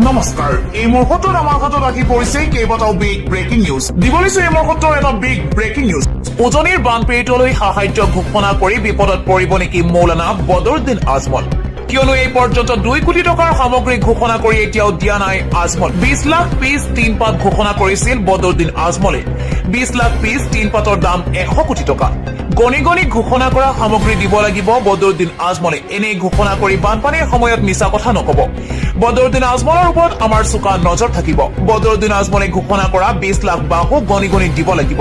নমস্কাৰ এই মুহূৰ্তত আমাৰ হাতত আহি পৰিছে কেইবাটাও বিগ ব্ৰেকিং নিউজ দিবলৈছো এই মুহূৰ্তৰ এটা বিগ ব্ৰেকিং নিউজ উজনিৰ বানপীড়িতলৈ সাহায্য ঘোষণা কৰি বিপদত পৰিব নেকি মৌলানা বদৰুদ্দিন আজমল কিয়নো এই পৰ্যন্ত 2 কোটি টকাৰ সামগ্ৰী ঘোষণা কৰি এতিয়াও দিয়া নাই আজমল 20 লাখ পিস তিন পাত ঘোষণা কৰিছিল বদৰুদ্দিন আজমলে 20 লাখ পিস তিন পাতৰ দাম 100 কোটি টকা গণি গণি ঘোষণা কৰা সামগ্ৰী দিব লাগিব বদৰুদ্দিন আজমলে এনে ঘোষণা কৰি বানপানীৰ সময়ত মিছা কথা নকব বদৰুদ্দিন আজমলৰ ওপৰত আমাৰ চোকা নজৰ থাকিব বদৰুদ্দিন আজমলে ঘোষণা কৰা 20 লাখ বাহু গণি গণি দিব লাগিব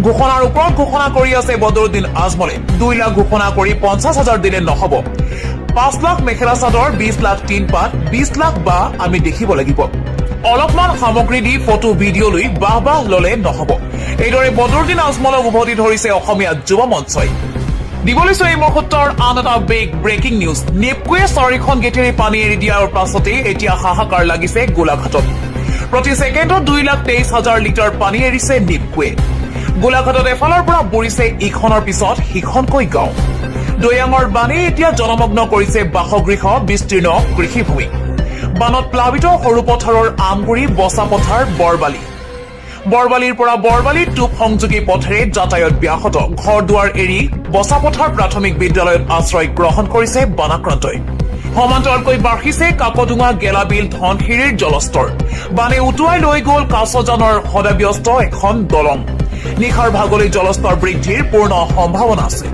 ঘোষণাৰ ওপৰত ঘোষণা কৰি আছে বদৰুদ্দিন আজমলে 2 লাখ ঘোষণা কৰি 50,000 দিলে নহব 5 লাখ মেখেলা চাদৰ 20 লাখ তিন পাত 20 লাখ বা আমি দেখিব লাগিব অলপমান সামগ্ৰী দি ফটো ভিডিঅ' লৈ বাহ ললে নহব এইদৰে বদৰুদ্দিন আজমলক উভতি ধৰিছে অসমীয়া যুৱ মঞ্চই দিবলৈছো এই মুহূৰ্তৰ আন এটা বিগ ব্ৰেকিং নিউজ নেপকুৱে 4খন গেটেৰে পানী এৰি দিয়াৰ পাছতে এতিয়া হাহাকাৰ লাগিছে গোলাঘাটত প্ৰতি ছেকেণ্ডত 2,23,000 লিটাৰ পানী এৰিছে নেপকুৱে গোলাঘাটত এফালৰ পৰা বুৰিছে ইখনৰ পিছত সিখনকৈ গাঁও দৈয়াঙৰ বানে এতিয়া জনমগ্ন কৰিছে বাসগৃহ বিস্তীৰ্ণ কৃষিভূমি বানত প্লাবিত সৰু পথাৰৰ আমগুৰি বসা পথাৰ বৰবালিৰ পৰা বৰবালিৰ টোপ সংযোগী পথেৰে যাতায়াত ব্যাহত ঘৰ দুৱাৰ এৰি বসা পথাৰ প্ৰাথমিক বিদ্যালয়ত আশ্ৰয় গ্ৰহণ কৰিছে বানাক্ৰান্তই সমান্তৰালকৈ বাঢ়িছে কাকডুঙা গেলাবিল ধনশিৰিৰ জলস্তৰ বানে উটুৱাই লৈ গ'ল কাছজানৰ সদাব্যস্ত এখন দলং নিশাৰ ভাগলৈ জলস্তৰ বৃদ্ধিৰ পূৰ্ণ সম্ভাৱনা আছে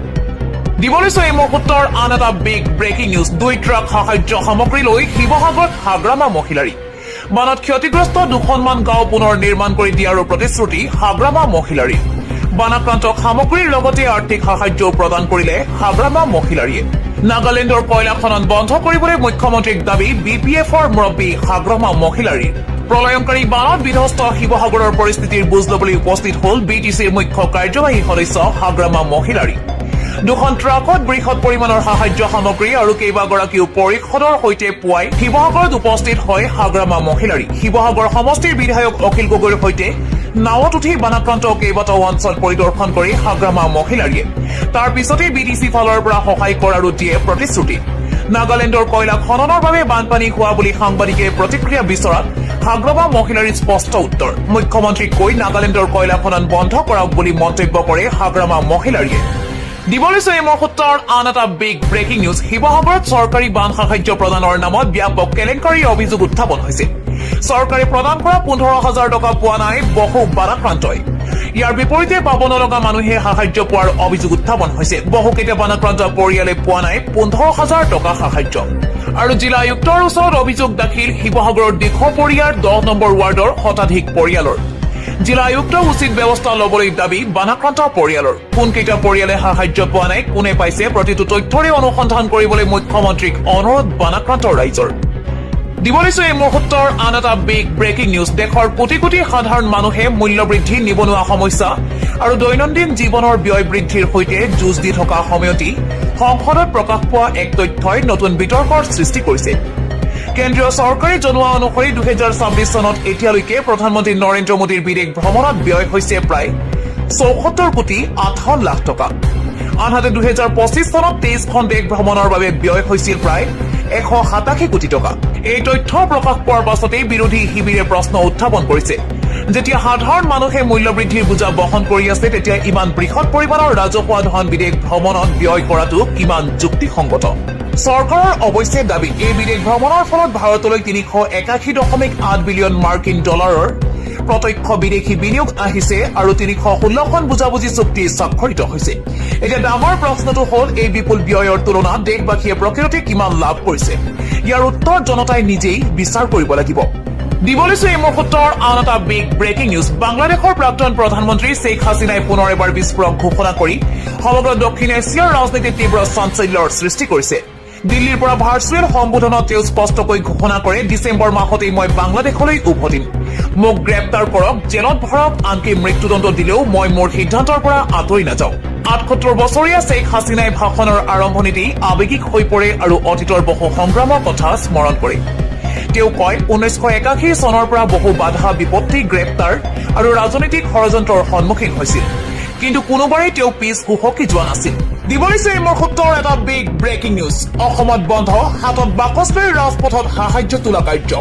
দিবলৈছো এই মুহূৰ্তৰ আন এটা বিগ ব্ৰেকিং নিউজ 2 ট্ৰাক সাহায্য সামগ্ৰী লৈ শিৱসাগৰত হাগ্ৰামা মহিলাৰী বানত ক্ষতিগ্ৰস্ত দুখনমান গাঁও পুনৰ নিৰ্মাণ কৰি দিয়াৰো প্ৰতিশ্ৰুতি হাগ্ৰামা মহিলাৰী বানাক্ৰান্তক সামগ্ৰীৰ লগতে আৰ্থিক সাহায্য প্ৰদান কৰিলে হাগ্ৰামা মহিলাৰীয়ে নাগালেণ্ডৰ কয়লা খনন বন্ধ কৰিবলৈ মুখ্যমন্ত্ৰীক দাবী বিপিএফৰ মুৰব্বী হাগ্ৰামা মহিলাৰীৰ প্ৰলয়ংকাৰী বানত বিধ্বস্ত শিৱসাগৰৰ পৰিস্থিতিৰ বুজ ল'বলৈ উপস্থিত হ'ল বিটিচিৰ মুখ্য কাৰ্যবাহী সদস্য হাগ্ৰামা মহিলাৰী দুখন ট্ৰাকত বৃহৎ পৰিমাণৰ সাহায্য সামগ্ৰী আৰু কেইবাগৰাকীও পৰিষদৰ সৈতে পুৱাই শিৱসাগৰত উপস্থিত হয় হাগ্ৰামা মহিলাৰী শিৱসাগৰ সমষ্টিৰ বিধায়ক অখিল গগৈৰ সৈতে নাৱত উঠি বানাক্ৰান্ত কেইবাটাও অঞ্চল পৰিদৰ্শন কৰি হাগ্ৰামা মহিলাৰীয়ে তাৰ পিছতে বিটিচি ফালৰ পৰা সহায় কৰাৰো দিয়ে প্ৰতিশ্ৰুতি নাগালেণ্ডৰ কয়লা খননৰ বাবে বানপানী হোৱা বুলি সাংবাদিকে প্ৰতিক্ৰিয়া বিচৰাত হাগ্ৰামা মহিলাৰীৰ স্পষ্ট উত্তৰ মুখ্যমন্ত্ৰীক কৈ নাগালেণ্ডৰ কয়লা খনন বন্ধ কৰাওক বুলি মন্তব্য কৰে হাগ্ৰামা মহিলাৰীয়ে দিবলৈছো এই মুহূৰ্তৰ আন এটা বিগ ব্ৰেকিং নিউজ শিৱসাগৰত চৰকাৰী বান সাহায্য প্ৰদানৰ নামত ব্যাপক কেলেংকাৰীৰ অভিযোগ উত্থাপন হৈছে চৰকাৰে প্ৰদান কৰা 15,000 টকা পোৱা নাই বহু বানাক্ৰান্তই ইয়াৰ বিপৰীতে পাব নলগা মানুহে সাহায্য পোৱাৰ অভিযোগ উত্থাপন হৈছে বহুকেইটা বানাক্ৰান্ত পৰিয়ালে পোৱা নাই 15,000 টকা সাহায্য আৰু জিলা আয়ুক্তৰ ওচৰত অভিযোগ দাখিল শিৱসাগৰৰ দিখপৰীয়াৰ 10 নম্বৰ ৱাৰ্ডৰ শতাধিক পৰিয়ালৰ জিলা আয়ুক্ত উচিত ব্যৱস্থা ল'বলৈ দাবী বানাক্ৰান্ত পৰিয়ালৰ কোনকেইটা পৰিয়ালে সাহায্য পোৱা নাই কোনে পাইছে প্ৰতিটো তথ্যৰে অনুসন্ধান কৰিবলৈ মুখ্যমন্ত্ৰীক অনুৰোধ বানাক্ৰান্ত ৰাইজৰ দিবলৈছো এই মুহূৰ্তৰ আন এটা বিগ ব্ৰেকিং নিউজ দেশৰ কোটি কোটি সাধাৰণ মানুহে মূল্যবৃদ্ধি নিবনুৱা সমস্যা আৰু দৈনন্দিন জীৱনৰ ব্যয় বৃদ্ধিৰ সৈতে যুঁজ দি থকা সময়তে সংসদত প্ৰকাশ পোৱা এক তথ্যই নতুন বিতৰ্কৰ সৃষ্টি কৰিছে কেন্দ্ৰীয় চৰকাৰে জনোৱা অনুসৰি 2026 চনত এতিয়ালৈকে প্ৰধানমন্ত্ৰী নৰেন্দ্ৰ মোদীৰ বিদেশ ভ্ৰমণত ব্যয় হৈছে প্ৰায় 74 কোটি 58 লাখ টকা আনহাতে 2025 চনত 23খন দেশ ভ্ৰমণৰ বাবে ব্যয় হৈছিল প্ৰায় 187 কোটি টকা এই তথ্য প্ৰকাশ পোৱাৰ পাছতেই বিৰোধী শিবিৰে প্ৰশ্ন উত্থাপন কৰিছে যেতিয়া সাধাৰণ মানুহে মূল্যবৃদ্ধিৰ বোজা বহন কৰি আছে তেতিয়া ইমান বৃহৎ পৰিমাণৰ ৰাজহুৱা ধন বিদেশ ভ্ৰমণত ব্যয় কৰাটো কিমান যুক্তিসংগত চৰকাৰৰ অৱশ্যে দাবী এই বিদেশ ভ্ৰমণৰ ফলত ভাৰতলৈ 381.8 বিলিয়ন মাৰ্কিন ডলাৰৰ প্ৰত্যক্ষ বিদেশী বিনিয়োগ আহিছে আৰু 316খন বুজাবুজি চুক্তি স্বাক্ষৰিত হৈছে এতিয়া ডাঙৰ প্ৰশ্নটো হ'ল এই বিপুল ব্যয়ৰ তুলনাত দেশবাসীয়ে প্ৰকৃততে কিমান লাভ কৰিছে ইয়াৰ উত্তৰ জনতাই নিজেই বিচাৰ কৰিব লাগিব দিবলৈছো এই মুহূৰ্তৰ আন এটা বিগ ব্ৰেকিং নিউজ বাংলাদেশৰ প্ৰাক্তন প্ৰধানমন্ত্ৰী শ্বেখ হাছিনাই পুনৰ এবাৰ বিস্ফোৰক ঘোষণা কৰি সমগ্ৰ দক্ষিণ এছিয়াৰ ৰাজনীতিত তীব্ৰ চাঞ্চল্যৰ সৃষ্টি কৰিছে দিল্লীৰ পৰা ভাৰ্চুৱেল সম্বোধনত তেওঁ স্পষ্টকৈ ঘোষণা কৰে ডিচেম্বৰ মাহতেই মই বাংলাদেশলৈ উভতিম মোক গ্ৰেপ্তাৰ কৰক জেলত ভৰাওক আনকি মৃত্যুদণ্ড দিলেও মই মোৰ সিদ্ধান্তৰ পৰা আঁতৰি নাযাওঁ 78 বছৰীয়া শ্বেখ হাছিনাই ভাষণৰ আৰম্ভণিতেই আৱেগিক হৈ পৰে আৰু অতীতৰ বহু সংগ্ৰামৰ কথা স্মৰণ কৰে তেওঁ কয় 1981 চনৰ পৰা বহু বাধা বিপত্তি গ্ৰেপ্তাৰ আৰু ৰাজনৈতিক ষড়যন্ত্ৰৰ সন্মুখীন হৈছিল কিন্তু কোনোবাৰেই তেওঁ পিছ হুহকি যোৱা নাছিল দিবলৈছো এই মুহূৰ্তৰ এটা বিগ ব্ৰেকিং নিউজ অসমত বন্ধ হাতত বাকচ লৈ ৰাজপথত সাহায্য তোলা কাৰ্য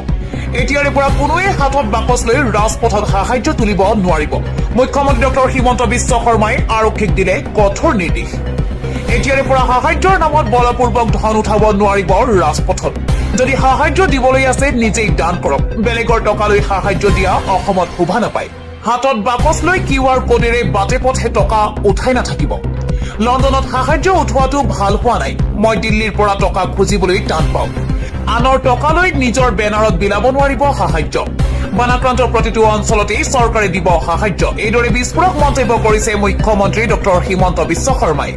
এতিয়াৰে পৰা কোনোৱে হাতত বাকচ লৈ ৰাজপথত সাহায্য তুলিব নোৱাৰিব। মুখ্যমন্ত্ৰী ডক্টৰ হিমন্ত বিশ্ব শৰ্মাই আৰক্ষীক দিলে কঠোৰ নিৰ্দেশ। এতিয়াৰে পৰা সাহায্যৰ নামত বলপূৰ্বক ধন উঠাব নোৱাৰিব ৰাজপথত। যদি সাহায্য দিবলৈ আছে নিজেই দান কৰক। বেলেগৰ টকা লৈ সাহায্য দিয়া অসমত শোভা নাপায়। হাতত বাকচ লৈ QR কোডেৰে বাটে পথে টকা উঠাই নাথাকিব। লণ্ডনত সাহায্য উঠোৱাটো ভাল হোৱা নাই। মই দিল্লীৰ পৰা টকা খুজিবলৈ টান পাওঁ। আনৰ টকা লৈ নিজৰ বেনাৰত বিলাব নোৱাৰিব সাহায্য। বানাক্ৰান্ত প্ৰতিটো অঞ্চলতেই চৰকাৰে দিব সাহায্য। এইদৰে বিস্ফোৰক মন্তব্য কৰিছে মুখ্যমন্ত্ৰী ডক্টৰ হিমন্ত বিশ্ব শৰ্মাই।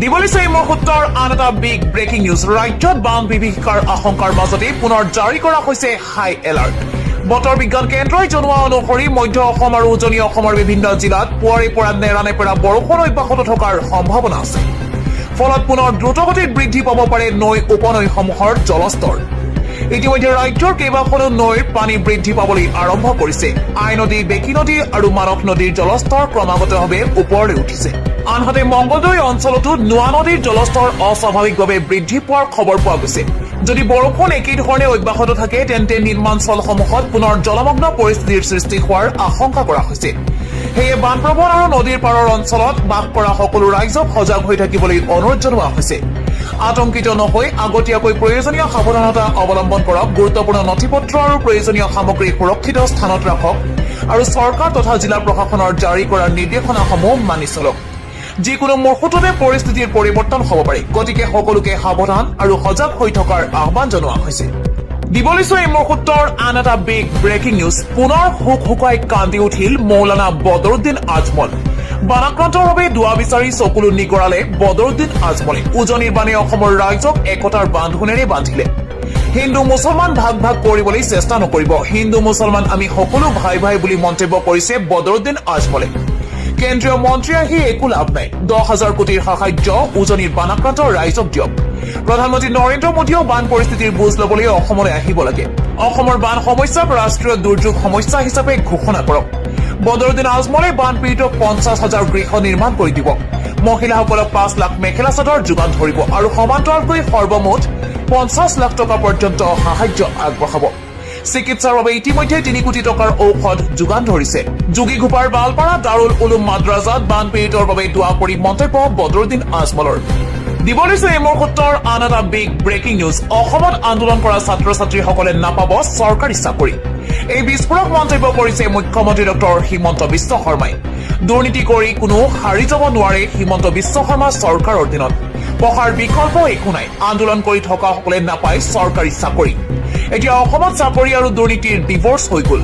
দিবলৈছে এই মুহূৰ্তৰ আন এটা বিগ ব্ৰেকিং নিউজ। ৰাজ্যত বান বিভীষিকাৰ আশংকাৰ মাজতে পুনৰ জাৰি কৰা হৈছে হাই এলাৰ্ট। বতৰ বিজ্ঞান কেন্দ্ৰই জনোৱা অনুসৰি মধ্য অসম আৰু উজনি অসমৰ বিভিন্ন জিলাত পুৱাৰে পৰা নেৰানেপেৰা বৰষুণ অব্যাহত থকাৰ সম্ভাৱনা আছে। ফলত পুনৰ দ্ৰুতগতিত বৃদ্ধি পাব পাৰে নৈ উপনৈসমূহৰ জলস্তৰ। ইতিমধ্যে ৰাজ্যৰ কেইবাখনো নৈৰ পানী বৃদ্ধি পাবলৈ আৰম্ভ কৰিছে। আই নদী, বেকী নদী আৰু মানস নদীৰ জলস্তৰ ক্ৰমাগতভাৱে ওপৰলৈ উঠিছে। আনহাতে মংগলদৈ অঞ্চলতো নোৱা নদীৰ জলস্তৰ অস্বাভাৱিকভাৱে বৃদ্ধি পোৱাৰ খবৰ পোৱা গৈছে। যদি বৰষুণ একেধৰণে অব্যাহত থাকে তেন্তে নিৰ্মাঞ্চলসমূহত পুনৰ জলমগ্ন পৰিস্থিতিৰ সৃষ্টি হোৱাৰ আশংকা কৰা হৈছে। সেয়ে বানপ্ৰৱণ আৰু নদীৰ পাৰৰ অঞ্চলত বাস কৰা সকলো ৰাইজক সজাগ হৈ থাকিবলৈ অনুৰোধ জনোৱা হৈছে। আতংকিত নহৈ আগতীয়াকৈ প্ৰয়োজনীয় সাৱধানতা অৱলম্বন কৰক। গুৰুত্বপূৰ্ণ নথিপত্ৰ আৰু প্ৰয়োজনীয় সামগ্ৰী সুৰক্ষিত স্থানত ৰাখক আৰু চৰকাৰ তথা জিলা প্ৰশাসনৰ জাৰি কৰা নিৰ্দেশনাসমূহ মানি চলক। যিকোনো মুহূৰ্ততে পৰিস্থিতিৰ পৰিৱৰ্তন হ'ব পাৰে। গতিকে সকলোকে সাৱধান আৰু সজাগ হৈ থকাৰ আহ্বান জনোৱা হৈছে। দিবলৈছে এই মুহূৰ্তৰ আন এটা বিগ ব্ৰেকিং নিউজ। পুনৰ হুক হুকাই কান্দি উঠিল মৌলানা বদৰুদ্দিন আজমল। বানাক্ৰান্তৰ বাবে দুৱা বিচাৰি চকুলো নিগৰালে বদৰুদ্দিন আজমলে। উজনিৰ বানে অসমৰ ৰাইজক একতাৰ বান্ধোনেৰে বান্ধিলে। হিন্দু মুছলমান ভাগ ভাগ কৰিবলৈ চেষ্টা নকৰিব। হিন্দু মুছলমান আমি সকলো ভাই ভাই বুলি মন্তব্য কৰিছে বদৰুদ্দিন আজমলে। কেন্দ্ৰীয় মন্ত্ৰী আহি একো লাভ নাই। 10,000 কোটিৰ সাহায্য উজনিৰ বানাক্ৰান্ত ৰাইজক দিয়ক। প্ৰধানমন্ত্ৰী নৰেন্দ্ৰ মোদীয়েও বান পৰিস্থিতিৰ বুজ ল'বলৈ অসমলৈ আহিব লাগে। অসমৰ বান সমস্যাক ৰাষ্ট্ৰীয় দুৰ্যোগ সমস্যা হিচাপে ঘোষণা কৰক। বদৰুদ্দিন আজমলে বানপীড়িতক 50,000 গৃহ নিৰ্মাণ কৰি দিব। মহিলাসকলক 5 লাখ মেখেলা চাদৰ যোগান ধৰিব আৰু সমান্তৰালকৈ সৰ্বমুঠ 50 লাখ টকা পৰ্যন্ত সাহায্য আগবঢ়াব। চিকিৎসাৰ বাবে ইতিমধ্যে 3 কোটি টকাৰ ঔষধ যোগান ধৰিছে। যোগীঘোপাৰ বালপাৰা দাৰুল উলুম মাদ্ৰাজাত বানপীড়িতৰ বাবে দোৱা কৰি মন্তব্য বদৰুদ্দিন আজমলৰ। দিবলৈছে এই মুহূৰ্তৰ আন এটা বিগ ব্ৰেকিং নিউজ। অসমত আন্দোলন কৰা ছাত্ৰ ছাত্ৰীসকলে নাপাব চৰকাৰী চাকৰি। এই বিস্ফোৰক মন্তব্য কৰিছে মুখ্যমন্ত্ৰী ডক্টৰ হিমন্ত বিশ্ব শৰ্মাই। দুৰ্নীতি কৰি কোনো হাৰি যাব নোৱাৰে হিমন্ত বিশ্ব শৰ্মা চৰকাৰৰ দিনত। পঢ়াৰ বিকল্প একো নাই। আন্দোলন কৰি থকাসকলে নাপায় চৰকাৰী চাকৰি। এতিয়া অসমত চাকৰি আৰু দুৰ্নীতিৰ ডিভোৰ্চ হৈ গ'ল।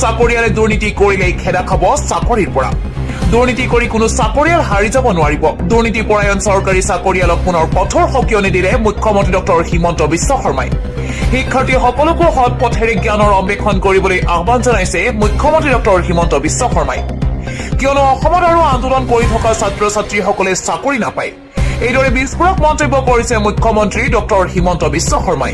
চাকৰিয়ালে দুৰ্নীতি কৰিলেই খেদা খাব চাকৰিৰ পৰা। দুৰ্নীতি কৰি কোনো চাকৰিয়াল হাৰি যাব নোৱাৰিব। দুৰ্নীতি পৰায়ণ চৰকাৰী চাকৰিয়ালক পুনৰ কঠোৰ সকিয়নি দিলে মুখ্যমন্ত্ৰী ডক্টৰ হিমন্ত বিশ্ব শৰ্মাই। শিক্ষাৰ্থীসকলকো সৎ পথেৰে জ্ঞানৰ অন্বেষণ কৰিবলৈ আহ্বান জনাইছে মুখ্যমন্ত্ৰী ডক্টৰ হিমন্ত বিশ্ব শৰ্মাই। কিয়নো অসমত আৰু আন্দোলন কৰি থকা ছাত্ৰ ছাত্ৰীসকলে চাকৰি নাপায়। এইদৰে বিস্ফোৰক মন্তব্য কৰিছে মুখ্যমন্ত্ৰী ডক্টৰ হিমন্ত বিশ্ব শৰ্মাই।